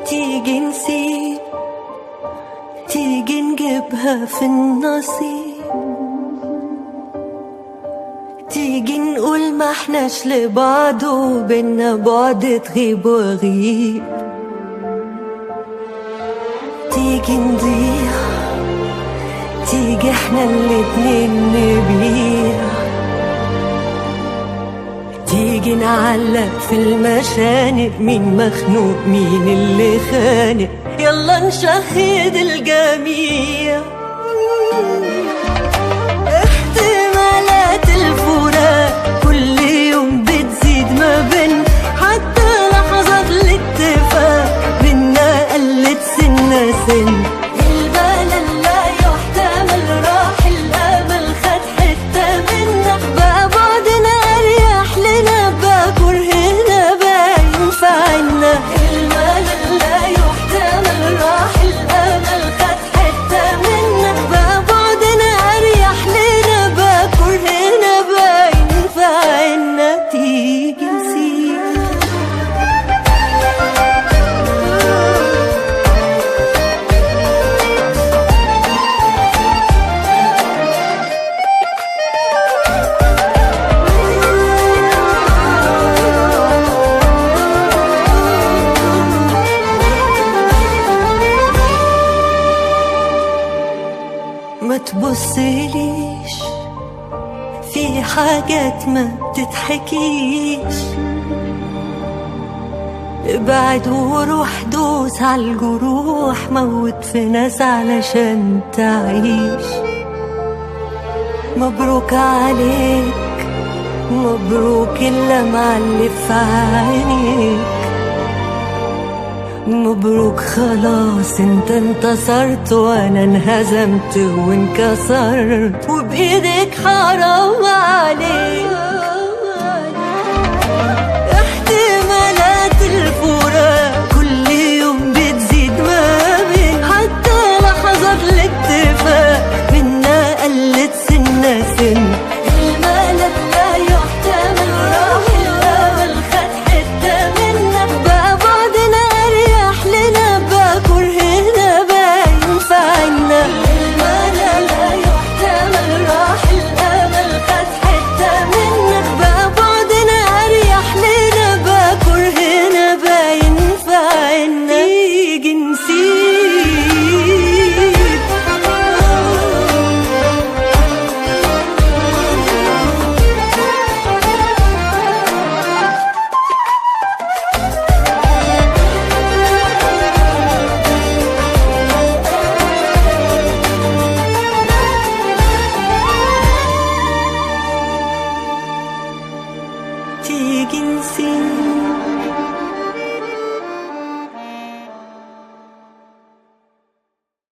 تيجي نسيب، تيجي نجيبها في النصيب، تيجي نقول ما احناش لبعض وبينا بعد تغيب وغيب، تيجي نضيع، تيجي احنا الاتنين نبيع، تيجي نعلق في المشانق مين مخنوق مين اللي خانق، يلا نشهد الجميع. احتمالات الفراق كل يوم بتزيد ما بين، حتى لحظات الاتفاق بينا قلت سنة سن، البلد لا يحتمل راح الامل خد حتة منا، بقى بعدنا اريح لنا بقى كرهنا بقى ينفعنا، البلد لا يحتمل راح الامل خد حتة منا، بقى بعدنا اريح لنا بقى كرهنا بقى ينفعنا. تيجي نسيب، ما تبصليش في حاجات ما بتتحكيش، ابعد وروح دوس عالجروح، موت في ناس علشان تعيش. مبروك عليك مبروك اللي معلف عينيك، مبروك خلاص انت انتصرت وانا انهزمت وانكسرت، وبايدك حرام عليك. احتمالات الفراق كل يوم بتزيد ما بين، حتى لحظات الاتفاق بينا قلت سنة سن،